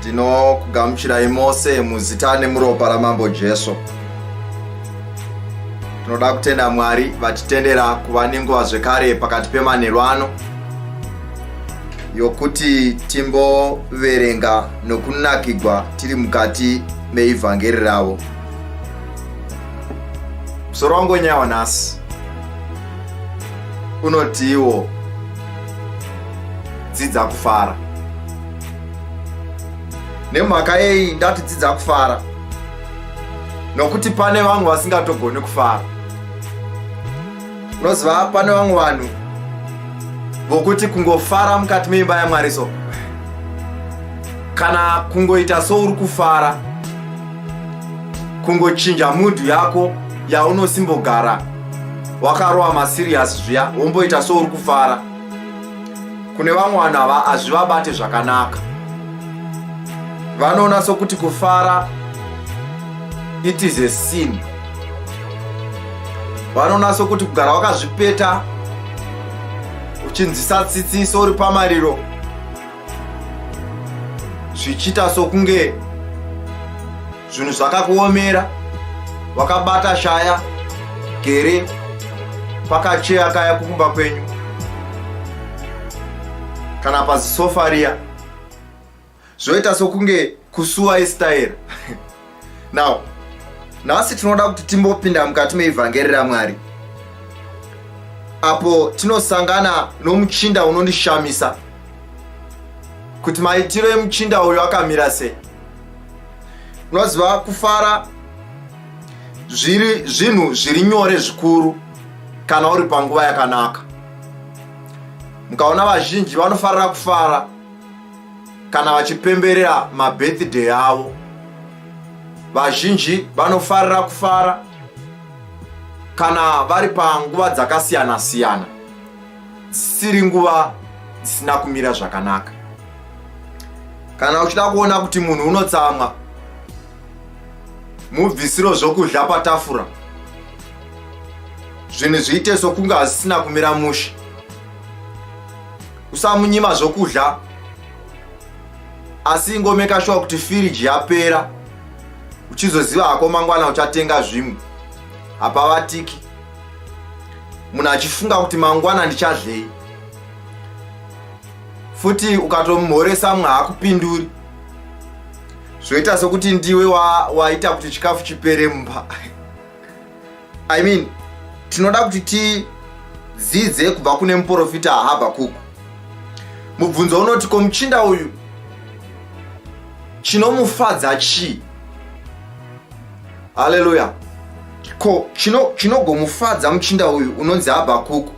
Ndinokugamuchirai mose muzita nemuropa ramambo Jesu. Tinoda kutenda Mwari vatitendera kuva nenguva zvekare pakati pemanheru ano yokuti timboverenga nokunakigwa tiri mukati meivhangeri ravo. Musoro wangu wenyawa nhasi unotiwo dzidza kufara. Nemhaka yei ndati dzidza kufara? Nokuti pane vamwe vasingatogoni kufara. Unoziva pane vamwe vanhu vokuti kungofara mukati meimba yaMwari so, kana kungoita souri kufara, kungochinja mudhu yako yaunosimbogara wakarova masiriasi zviya womboita souri kufara, kune vamwe vanhu ava hazvivabate zvakanaka. Vanoona sokuti kufara it is a sin. Vanoona sokuti kugara wakazvipeta uchinzisa tsitsi sori pamariro zvichiita sokunge zvinhu zvakakuomera, wakabata shaya gere pakacheya kaya kukumba kwenyu kana pazisofa riya, zvoita sokunge kusuwa istyle. Now, nhasi tinoda kuti timbopinda mukati meivhangeri raMwari, apo tinosangana nomuchinda unondishamisa kuti maitiro emuchinda uyu akamira sei. Unoziva kufara zvinhu zviri nyore zvikuru kana uri panguva yakanaka. Mukaona vazhinji vanofarira kufara kana vachipemberera mabirthday avo. Vazhinji vanofarira kufara kana vari panguva dzakasiyana siyana dzisiri nguva dzisina kumira zvakanaka. Kana uchida kuona kuti munhu unotsamwa, mubvisiro zvokudya patafura, zvinhu zviite sokunge hazvisina kumira mushe. Usamunyima zvokudya, asi ingomeka shuwa kuti firiji yapera, uchizoziva hako mangwana uchatenga zvimwe. Hapavatiki munhu achifunga kuti mangwana ndichadlei, futi ukatomhoresa mumwe haakupinduri, zvoita sokuti ndiwe waita kuti chikafu chipere mumba. I mean, tinoda kuti tidzidze kubva kune muprofita Habhakuku. Mubvunzo unoti, ko muchinda uyu chinomufadza chii? Haleluya. Ko chinogomufadza muchinda uyu unonzi Habhakuku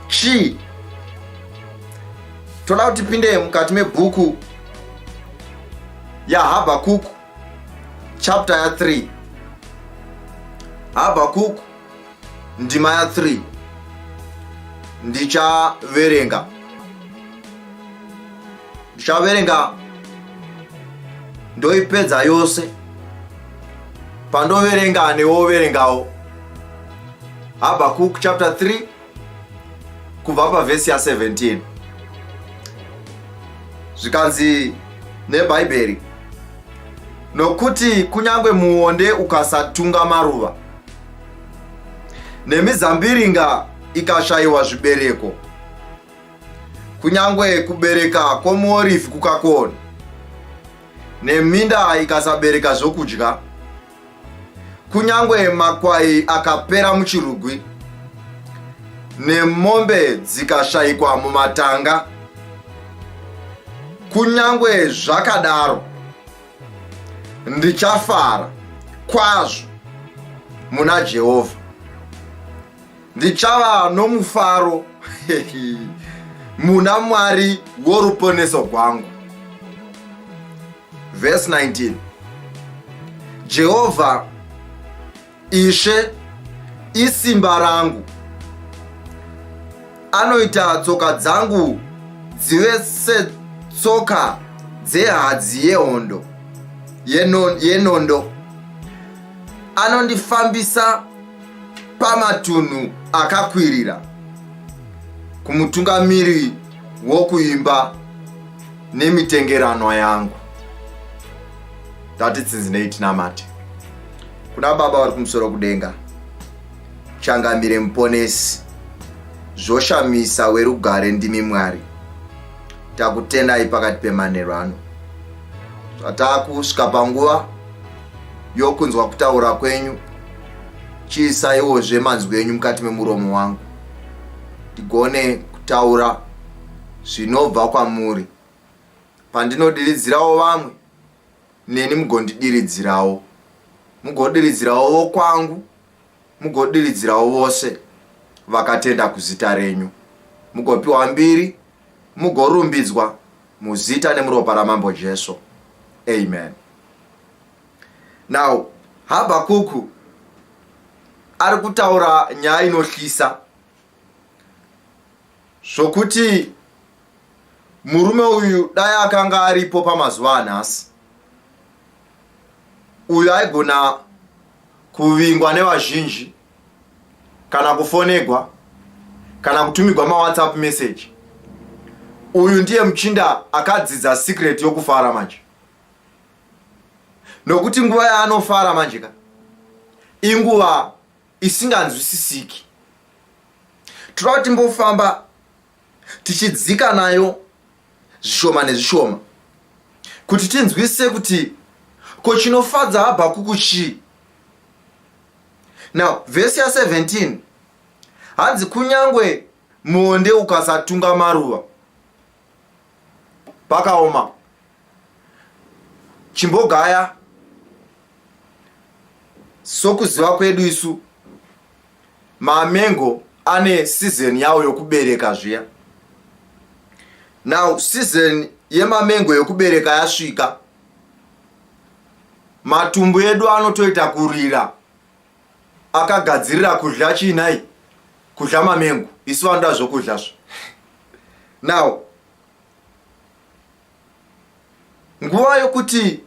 chii? Toda kuti tipinde mukati mebhuku yaHabhakuku chapter ya 3. Habhakuku ndima ya 3 ndichaverenga ndoipedza yose. Pandoverenga newoverengawo Habhakuku chapter 3 kubva pavhesi ya 17. Zvikanzi nebhaibheri, nokuti kunyange muonde ukasatunga maruva nemizambiringa ikashayiwa zvibereko, kunyange kubereka kwomuorivhi kukakona, neminda ikasabereka zvokudya, kunyange makwai akapera muchirugwi, nemombe dzikashayikwa mumatanga, kunyange zvakadaro ndichafara kwazvo muna Jehovha. Ndichava nomufaro muna Mwari woruponeso rwangu. Verse 19. Jehovha Ishe isimba rangu, anoita tsoka dzangu dzive setsoka dzehadzi yenondo. Anondifambisa pamatunhu akakwirira, kumutungamiri wokuimba nemitengerano yangu. Ngatitsinzinei tinamate. Kuna Baba vari kumusoro kudenga, Changamire muponesi, zvoshamisa werugare ndimi Mwari. Takutendai pakati pemanheru ano. Takusvika panguva yokunzwa kutaura kwenyu. Chiisaiwozve manzwi enyu mukati memuromo wangu, ndigone kutaura zvinobva kwamuri. Pandinodiridzirawo vamwe, neni mugondidiridzirawo. Mugodiridzirawo vokwangu, mugodiridzirawo vose vakatenda kuzita renyu. Mugopiwa mbiri, mugorumbidzwa muzita nemuropa raMambo Jesu. Amen. Now, Habhakuku ari kutaura nyaya inohlisa zvokuti murume uyu dai akanga aripo pamazuva anhasi, uyu aigona kuvingwa nevazhinji, kana kufonegwa, kana kutumigwa maWhatsApp message. Uyu ndiye muchinda akadzidza secret yokufara manje. Nokuti nguva yaanofara manje inguva isinganzwisisiki. Tinoda timbofamba tichidzika nayo zvishoma nezvishoma kuti tinzwisise kuti ko chinofadza Habhakuku chii. Now, verse 17 hanzi kunyangwe muonde ukasatunga maruva pakaoma. Chimbogaya sokuziva kwedu isu, mamengo ane season yawo yokubereka zviya. Now, season yemamengo yokubereka yasvika, matumbu edu anotoita kurira, akagadzirira kudya chinai, kudya mamengo. Isu vanoda zvokudya zvo. Now, nguva yokuti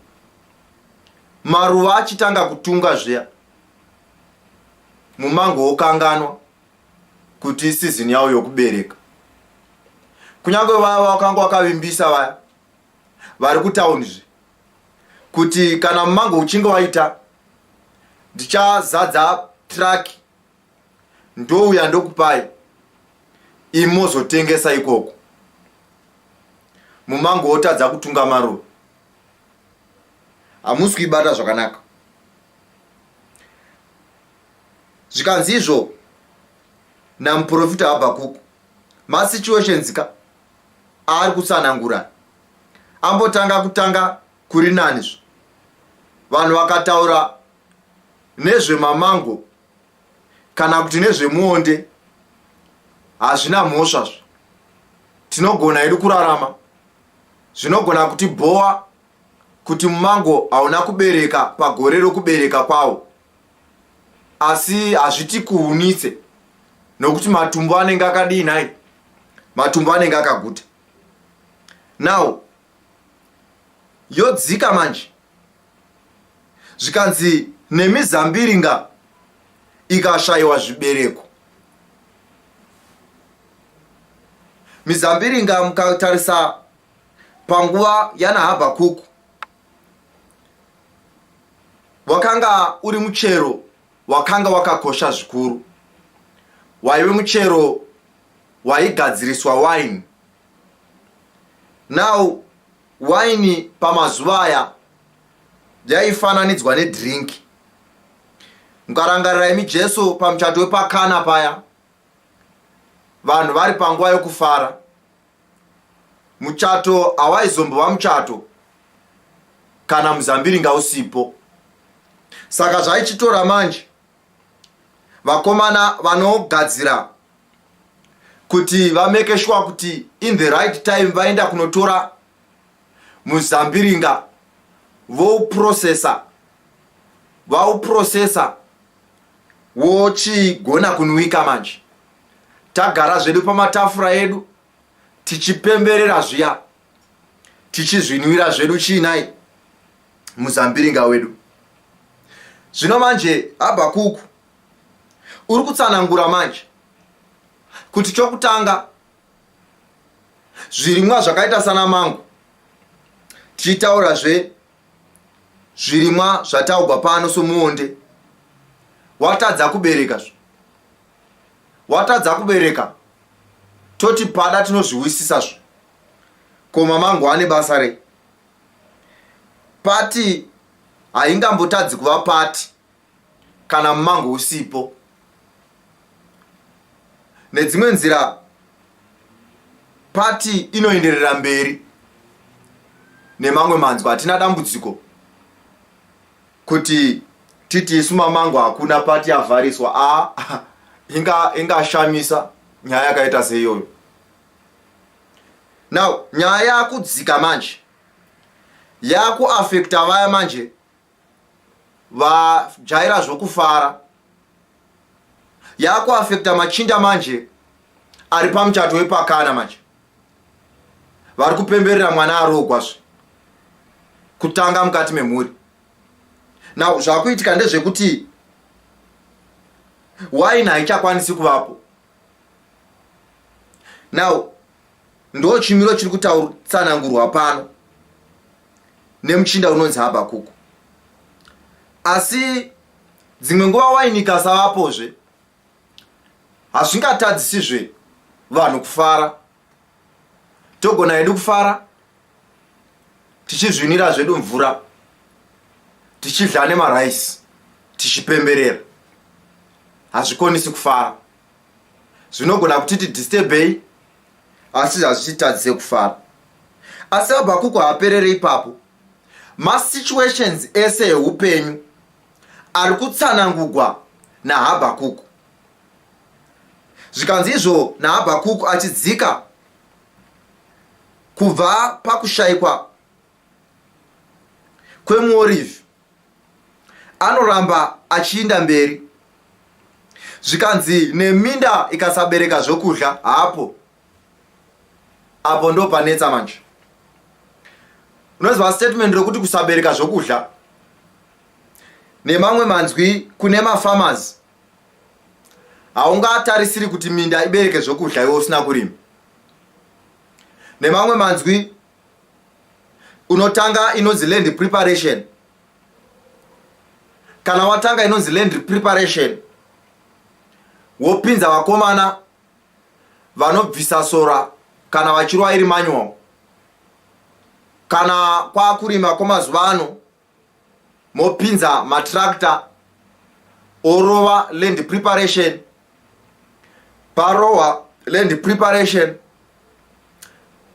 maruva achitanga kutunga zviya, mumango wokanganwa kuti season yawo yokubereka. Kunyange vaya vakanga vakavimbisa vaya vari kutaunizve kuti kana mumango uchinge waita, ndichazadza traki ndouya ndokupai imozotengesa ikoko. Mumango wotadza kutunga maruva. Hamusi kuibata zvakanaka. Zvikanzi izvo namuprofita Habhakuku, masituations ari kutsanangura ambotanga kutanga kuri nanizvo. Vanhu vakataura nezvemamango kana kuti nezvemuonde, hazvina mhosvazvo. Tinogona hedu kurarama. Zvinogona kuti bhowa kuti mumango hauna kubereka pagore rokubereka kwawo, asi hazviti kuunitse, nokuti matumbu anenge akadii nai, matumbu anenge akaguta. Now, yodzika manje, zvikanzi nemizambiringa ikashayiwa zvibereko. Mizambiringa mukatarisa panguva yana Habhakuku, wakanga uri muchero wakanga wakakosha zvikuru. Waive muchero waigadziriswa wine. Now, wine pamazuva aya yaifananidzwa nedrink. Mukarangarira imi Jesu pamuchato wepaKana paya, vanhu vari panguva yokufara, muchato hawaizombova muchato kana muzambiringa usipo. Saka zvaichitora manje vakomana vanogadzira kuti vameke sure kuti in the right time vaenda kunotora muzambiringa, vauprocessa wochigona kunwika manje. Tagara zvedu pamatafura edu tichipemberera zviya, tichizvinwira zvedu chinai, muzambiringa wedu. Zvino manje Habhakuku uri kutsanangura manje kuti chokutanga, zvirimwa zvakaita sana mango, tichitaurazve zvirimwa zvataugwa pano somuonde watadza kubereka, watadza kubereka, toti pada tinozviwisisa koma mango ane basa rei? Pati haingambotadzi kuva pati kana mumango usipo. Nedzimwe nzira pati inoenderera mberi nemamwe manzwa. Hatina dambudziko kuti titi isu mamango hakuna pati avhariswa. Ingashamisa nyaya yakaita seiyoyo. Now nyaya yakudzika manje yakuafekta vaya manje vajaira zvokufara, yakuafekta machinda manje ari pamuchato wepakana manje vari kupemberera mwana arogwa kutanga mukati memhuri. Now zvakuitika ndezvekuti waini haichakwanisi kuvapo. Now ndo chimiro chiri kutsanangurwa pano nemuchinda unonzi Habhakuku. Asi dzimwe nguva waini ikasavapozve hazvingatadzisizve vanhu kufara. Togona hedu kufara tichizvinira zvedu mvura, tichidya nemaraisi, tichipemberera. Hazvikonisi kufara. Zvinogona kutiti disturbei asi hazvichitadzise kufara. Asi Habhakuku haaperere ipapo. Masituations ese eupenyu ari kutsanangurwa naHabhakuku. Zvikanzi izvo naHabhakuku achidzika kubva pakushayikwa kwemuorivhi, anoramba achiinda mberi. Zvikanzi neminda ikasabereka zvokudya, apo ndo panetsa manje. Unoziva statement rokuti kusabereka zvokudya nemamwe manzwi kune mafarmers haungatarisiri kuti minda ibereke zvokudya iwe usina kurima. Nemamwe manzwi unotanga inonzi land preparation. Kana watanga inonzi land preparation, wopinza vakomana vanobvisa sora kana vachirwa iri manual. Kana kwa kurima kwamazuva ano mopinza matractor orova land preparation. Parowa land preparation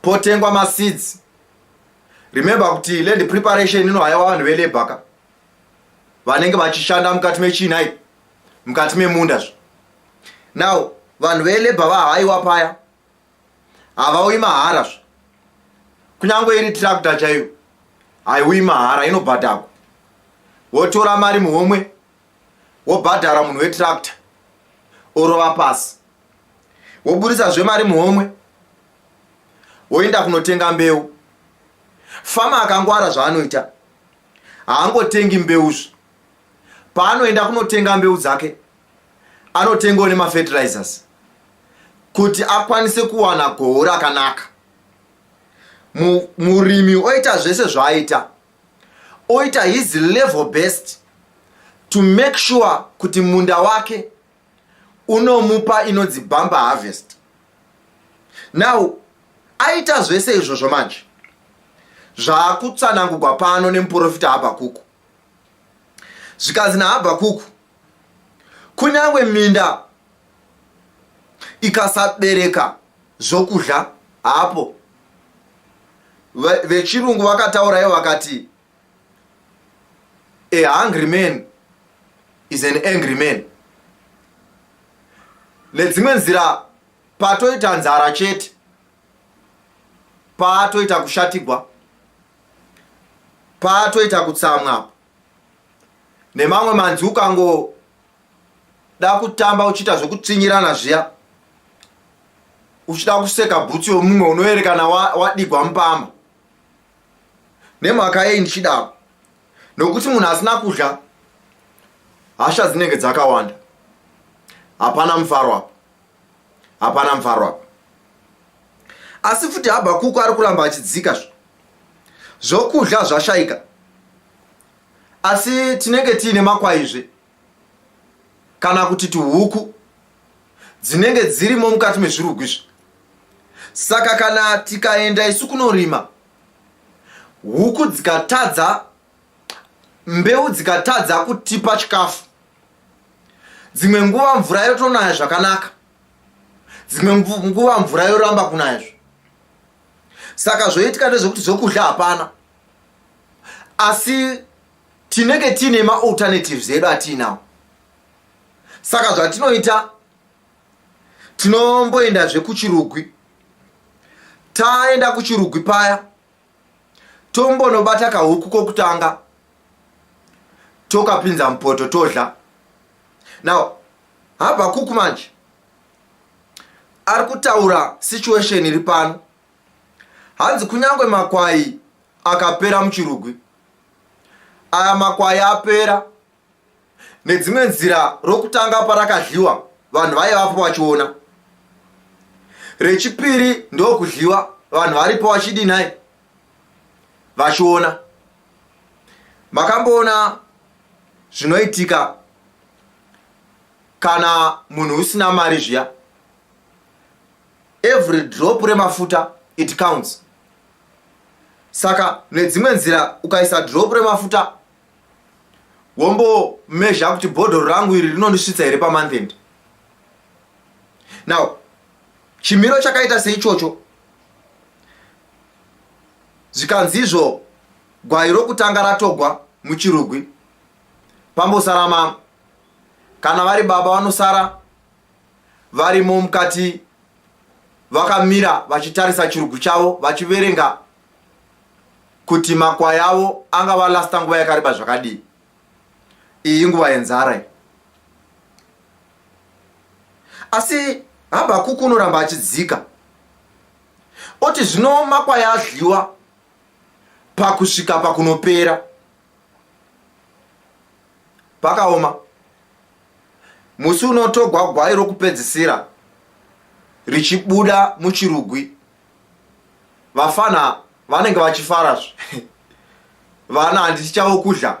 potengwa maseeds. Remember kuti land preparation inohaiwa vanhu velebhaka vanenge vachishanda mukati mechinai, mukati memunda. Now vanhu velebha vahaiwa paya havauyi mahara. Kunyangwe iri tractor chaiyo haiuyi mahara, inobhadharwa. Wotora mari muhomwe wobhadhara munhu wetractor orova pasi. Woburisa zve mari muhomwe woenda kunotenga mbeu. Fama akangwara zvaanoita haangotengi mbeuzve. Paanoenda kunotenga mbeu dzake anotengawo nemafertilizers kuti akwanise kuwana gohwo rakanaka. Murimi oita zvese zvaaita, oita his level best to make sure kuti munda wake unomupa inonzi bumper harvest. Now aita zvese izvozvo manje zvakutsanangurwa pano nemuprofita Habhakuku. Zvikanzi naHabhakuku kunyangwe minda ikasabereka zvokudya, apo vechirungu vakataurayo vakati a hungry man is an angry man. Nedzimwe nzira patoita nzara chete, patoita kushatigwa, patoita kutsamwa. Nemamwe manzi ukangoda kutamba uchiita zvokutsinirana zviya, uchida kuseka bhutsu yomumwe unoerekana wadigwa mupamba. Nemhaka yei ndichidaro? Nokuti munhu asina kudya hasha dzinenge dzakawanda. Hapana mufaro apa, hapana mufaro apa. Asi futi Habhakuku ari kuramba achidzika zvokudya zvashayika. asi tinenge tiine makwaizve kana kuti tihuku dzinenge dzirimo mukati mezvirugwi. Saka kana tikaenda isu kunorima, huku dzikatadza mbeu, dzikatadza kutipa chikafu, dzimwe nguva mvura yotonaya zvakanaka, dzimwe nguva mvura yoramba kunayazvo. Saka zvoitika ndezvekuti zvokudya hapana, asi tinenge tiine ma-alternatives edu atiinawo. Saka zvatinoita, tinomboendazve kuchirugwi. Taenda kuchirugwi paya, tombonobata kahuku kokutanga, tokapinza mupoto todla. Now, Habhakuku manje ari kutaura situation iri pano. Hanzi kunyangwe makwai akapera muchirugwi, aya makwai apera, nedzimwe nzira rokutanga parakadliwa vanhu vaivapo vachiona, rechipiri ndokudliwa vanhu varipo vachidinai vachiona. Makamboona zvinoitika kana munhu usina mari zviya, every drop remafuta it counts. Saka nedzimwe nzira ukaisa drop remafuta wombo measure kuti bhodhoro rangu iri rinondisvitsa here pamonth end. Now, chimiro chakaita seichocho, zvikanzi izvo gwai rokutanga ratogwa muchirugwi, pambosara mamwe. Kana vari baba vanosara varimo mukati vakamira vachitarisa chirugwi chavo vachiverenga kuti makwai avo angava lasta nguva yakareba zvakadii. Iyi nguva yenzara. Asi Habhakuku unoramba achidzika, oti zvino makwai adliwa pakusvika pakunopera pakaoma. Musi unotogwa gwai rokupedzisira richibuda muchirugwi, vafana vanenge vachifarazve. Vana handiti chavo kudla,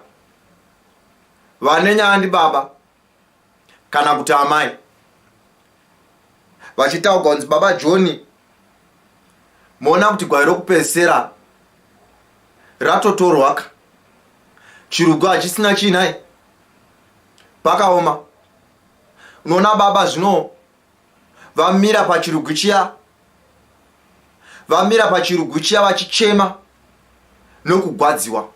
vane nyaya ndibaba kana kuti amai, vachitaugwa kunzi baba John, mona kuti gwai rokupedzisira ratotorwaka, chirugwi hachisina chinai, pakaoma. Unoona baba zvino vamira pachirugwi chiya, vachichema nokugwadziwa.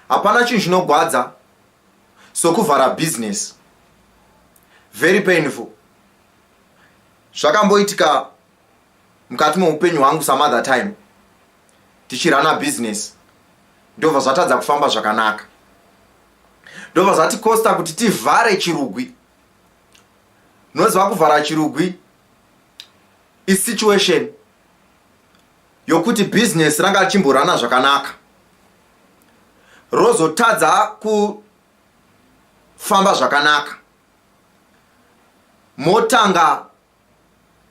Hapana chinhu chinogwadza sokuvhara business. Very painful. Zvakamboitika mukati muupenyu hwangu some other time, tichirana business, ndobva zvatadza kufamba zvakanaka. Ndobva zvatikosta kuti tivhare chirugwi. Noziva kuvhara chirugwi isituation yokuti business ranga chimborana zvakanaka, rozotadza kufamba zvakanaka, motanga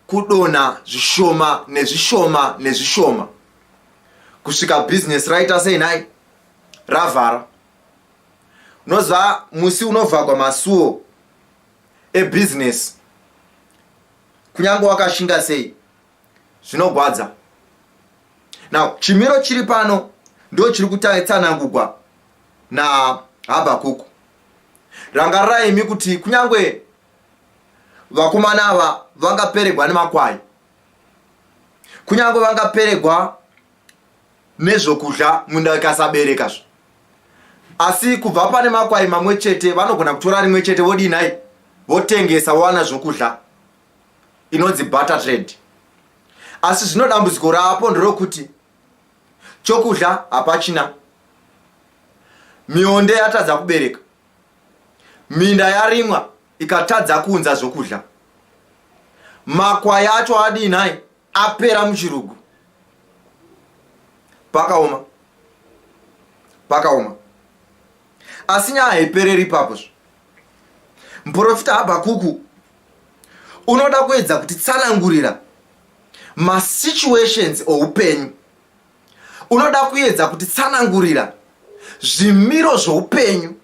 kudona zvishoma nezvishoma kusvika business raita sei nai ravhara. Unoziva musi unovhagwa masuo ebusiness, kunyange wakashinga sei, zvinogwadza. Now, chimiro chiri pano ndo chiri kutsanangurwa naHabhakuku. Ranga raimi kuti kunyange vakomana ava vangaperegwa nemakwai, kunyange vangaperegwa nezvokudya munda ikasaberekazve, asi kubva pane makwai mamwe chete vanogona kutora rimwe chete vodinai votengesa wana zvokudya, inonzi barter trade. Asi zvino dambudziko rapo nderokuti chokudya hapachina, mionde yatadza kubereka, minda yarimwa ikatadza kuunza zvokudya, makwai acho adinai apera muchirugwi, pakaoma. Asi nyaya haipereri papozvo. Muprofita Habhakuku unoda kuedza kutitsanangurira masituations oupenyu, unoda kuedza kutitsanangurira zvimiro zvoupenyu.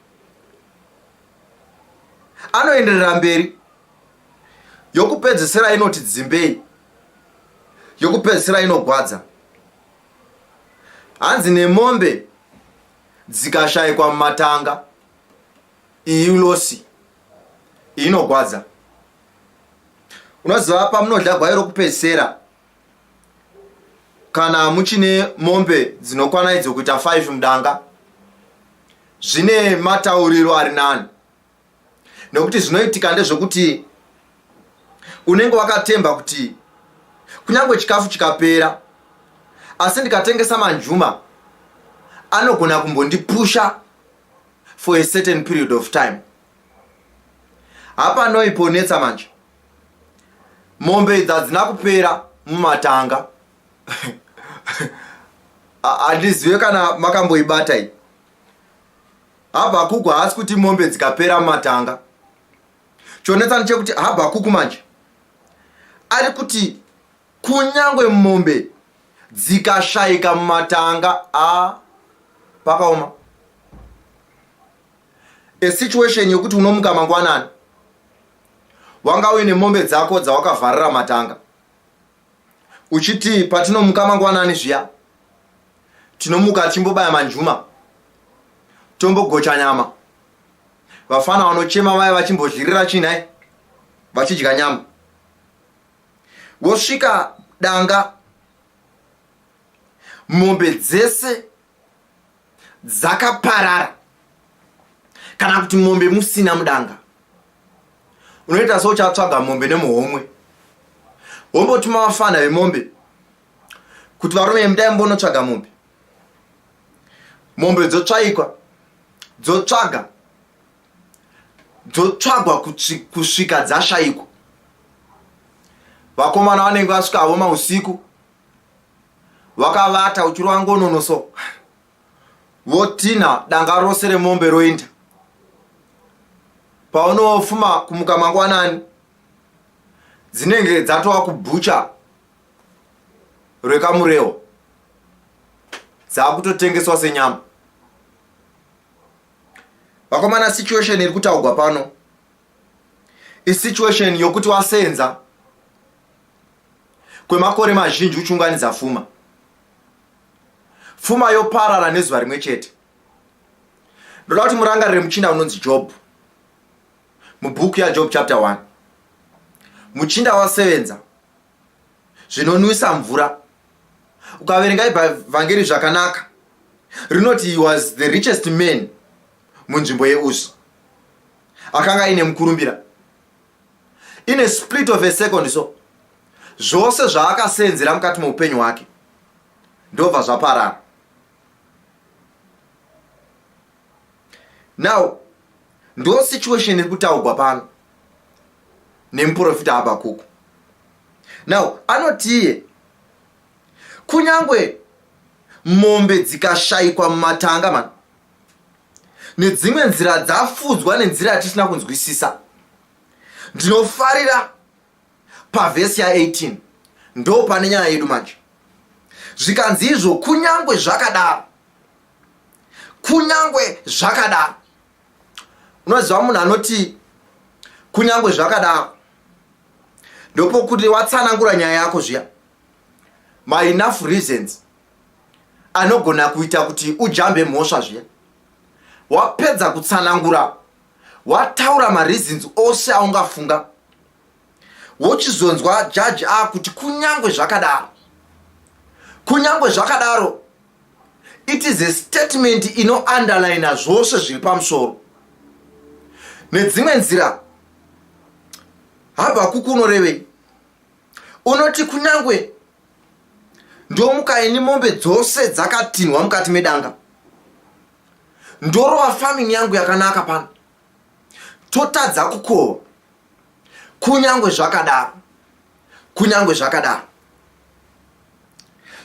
Anoenderera mberi. Yokupedzisira inoti dzimbei, yokupedzisira inogwadza. Hanzi nemombe dzikashayikwa mumatanga, iyi ulosi, inogwadza. Unoziva pamunodya gwai rokupedzisira, kana muchine mombe dzinokwana idzo kuita 5 mudanga, zvine matauriro ari nani. Nekuti zvinoitika ndezvokuti unenge wakatemba kuti kunyangwe chikafu chikapera, asi ndikatengesa manjuma anogona kumbondipusha for a certain period of time. Hapa noiponetsa manje. Mombe idzi hadzina kupera mumatanga. Handizive kana makamboibata iyi. Habhakuku haasi kuti mombe dzikapera mumatanga. Chionetsa ndechekuti Habhakuku manje ari kuti kunyangwe mombe dzikashayika mumatanga, pakaoma. A situation yokuti unomuka mangwanani, wanga uine mombe dzako dzawakavharira matanga, uchiti patinomuka mangwanani zviya tinomuka timbobaya manjuma, tombogocha nyama. Vafana vanochema vaya vachimbozvirira chinai, vachidya nyama. Wosvika danga, mombe dzese dzakaparara, kana kuti mombe musina mudanga. Unoita souchatsvaga mombe nemuhomwe. Wombotuma vafana vemombe kuti varume mudai mbonotsvaga mombe. Mombe dzotsvaikwa, dzotsvagwa kusvika dzashayikwa. Vakomana vanenge vasvika voma usiku, vakavata uchirwa ngonono so, votina danga rose remombe roenda. Paunofuma kumuka mangwanani, dzinenge dzatova kubhucha rwekamurewo, dzakutotengeswa senyama. Vakomana, situation iri kutaurwa pano isituation yokuti wasenza kwemakore mazhinji uchunganidza pfuma. Pfuma yoparara nezuva rimwe chete. Ndoda kuti murangarire muchinda unonzi Job. Mubhuku yaJob chapter 1. Muchinda wasevenza zvinonwisa mvura. Ukaverenga ibhavhangeri zvakanaka, rinoti he was the richest man munzvimbo yeUzi. Akanga aine mukurumbira. In a split of a second so, zvose zvaakasenzera mukati muupenyu hwake ndobva zvaparara. Now, ndo situation iri kutaurwa pano nemuprofita Habhakuku. Now, anoti iye kunyangwe mombe dzikashayikwa mumatanga man, nedzimwe nzira dzafudzwa nenzira yatisina kunzwisisa, ndinofarira pavhesi ya18 ndo pane nyaya yedu manje. Zvikanzi izvo kunyangwe zvakadaro, unoziva munhu anoti kunyangwe zvakadaro ndopokuti watsanangura nyaya yako zviya, my enough reasons anogona kuita kuti ujambe mhosva zviya. Wapedza kutsanangura, wataura mareasons ose aungafunga, wochizonzwa judge kuti kunyangwe zvakadaro, it is a statement ino underline zvose zviri pamusoro. Nedzimwe nzira Habhakuku unorevei? Unoti kunyangwe ndomukaini mombe dzose dzakatinhwa mukati medanga, ndorova farming yangu yakanaka pano, totadza kukova. Kunyangwe zvakadaro,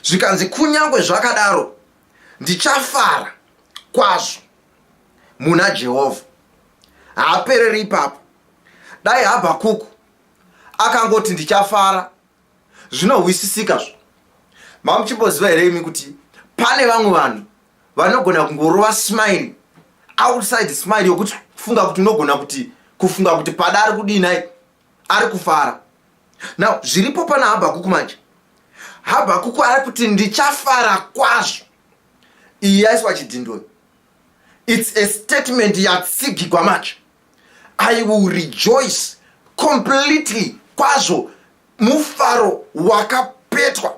zvikanzi kunyangwe zvakadaro ndichafara kwazvo muna Jehovha. Haapereri ipapo. Dai Habhakuku akangoti ndichafara, zvinohwisisika zvo. Mamuchimboziva here imi kuti pane vamwe vanhu vanogona kungorova smile, outside smile yokuti kufunga kuti unogona kuti kufunga kuti pada ari kudini ari kufara. Now zviripo pana Habhakuku manje. Habhakuku ari kuti ndichafara kwazvo. Iyi yaiswa chidhindoni. It's a statement yatsigigwa manje. I will rejoice completely kwazvo, mufaro wakapetwa.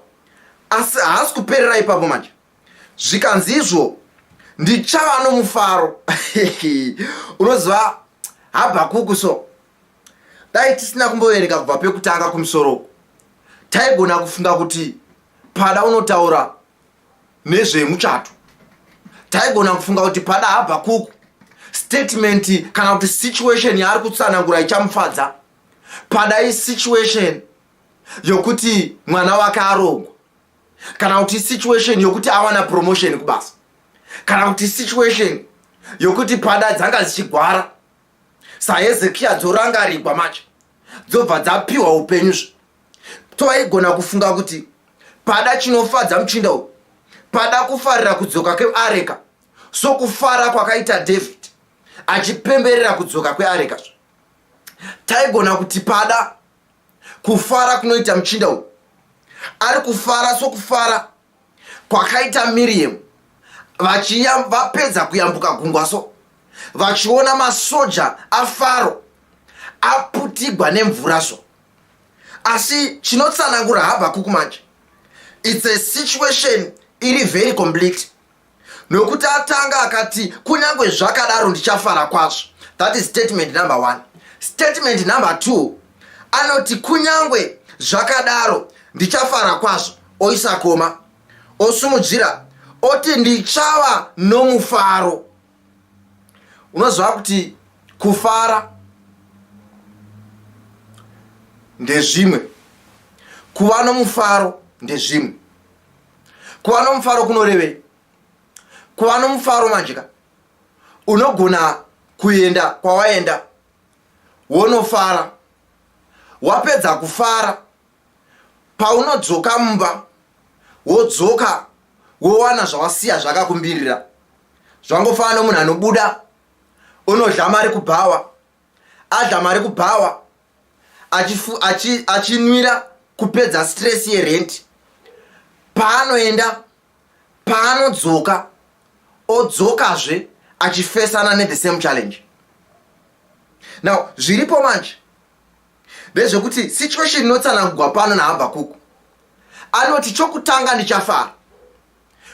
Asi haasi kuperera ipapo manje. Zvikanzi izvo ndichava nomufaro. Unoziva Habhakuku so dai tisina kumboverenga kubva pekutanga kumusoro, taigona kufunga kuti pada unotaura nezvemuchato. Taigona kufunga kuti pada Habhakuku statement kana kuti situation yaari kutsanangura ichamufadza. Pada situation yokuti mwana wake arongwa, kana kuti situation yokuti awana promotion kubasa, kana kuti situation yokuti pada dzanga dzichigwara saHezekiya dzorangarigwa manje dzobva dzapiwa upenyuzve. Toaigona kufunga kuti pada chinofadza muchinda uyu, pada kufarira kudzoka kweareka, so kufara kwakaita David achipemberera kudzoka kweareka. Taigona kuti pada kufara kunoita muchinda uyu ari kufara sokufara kwakaita Miriam vapedza kuyambuka gungwa, so vachiona masoja aFaro aputigwa nemvura so. Asi chinotsanangura Habhakuku manje, it's a situation iri very complete, nokuti atanga akati kunyange zvakadaro ndichafara kwazvo. That is statement number 1. Statement number 2 anoti kunyange zvakadaro ndichafara kwazvo, oisa koma, osumudzira oti ndichava nomufaro. Unoziva kuti kufara ndezvimwe, kuva nomufaro ndezvimwe. Kuva nomufaro kunorevei? Kuva nomufaro manjika unogona kuenda kwawaenda wonofara, wapedza kufara paunodzoka mumba wodzoka wowana zvawasiya zvakakumbirira. Zvangofana nomunhu anobuda unodla mari kubhawa, adla mari kubhawa achinwira kupedza stress yerent, paanoenda paanodzoka odzokazve achifesana nethe same challenge. Now zviripo manje ndezvekuti situation inotsanangurwa pano naHabhakuku anoti chokutanga ndichafara.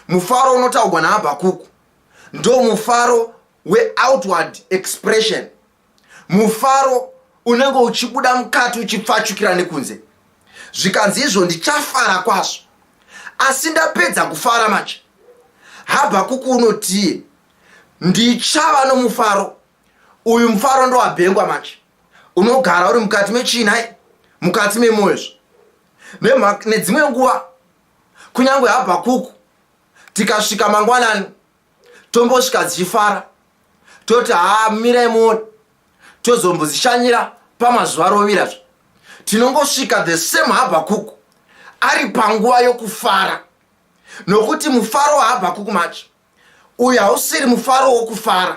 Mufaro unotaurwa naHabhakuku ndo mufaro we-outward expression, mufaro unenge uchibuda mukati uchipfachukira nekunze. Zvikanzi izvo ndichafara kwazvo. Asi ndapedza kufara manje, Habhakuku unoti ndichava nomufaro. Uyu mufaro ndo wabhengwa manje, unogara uri mukati mechina, mukati memwoyo. Nedzimwe nguva kunyange Habhakuku tikasvika mangwanani tombosvika dzichifara, toti mirai muone, tozombozishanyira pamazuva rovirazve. Tinongosvika the same Habhakuku ari panguva yokufara, nokuti mufaro waHabhakuku manje uyu hausiri mufaro wokufara,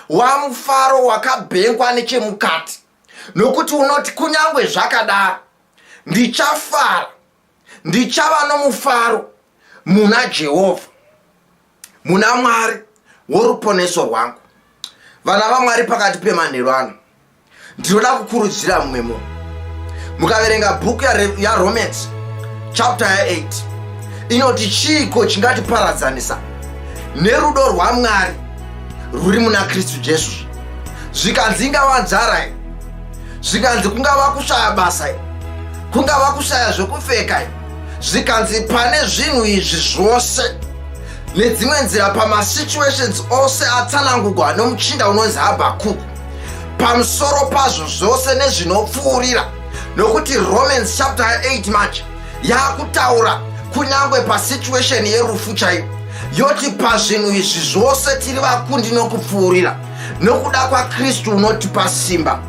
wamufaro wakabhengwa nechemukati, nokuti unoti kunyange zvakadaro ndichafara, ndichava nomufaro muna Jehovha, muna Mwari woruponeso rwangu. Vana vaMwari pakati pemanheru ano, ndinoda kukurudzira mumwe munhu, mukaverenga bhuku yaRomans chapter 8 inoti chiiko chingatiparadzanisa nerudo rwaMwari rwuri muna Kristu Jesu? Zvikanzi ingava nzara, zvikanzi kungava kushaya basa, kungava kushaya zvokupfeka, zvikanzi pane zvinhu izvi zvose nedzimwe nzira pamasituations ose atsanangurwa nomuchinda unonzi Habhakuku, pamusoro pazvo zvose nezvinopfuurira, nokuti Romans chapter 8 manje yakutaura kunyange pasituation yerufu chaiyo, yoti pazvinhu izvi zvose tiri vakundi nokupfuurira nokuda kwaKristu unotipa simba.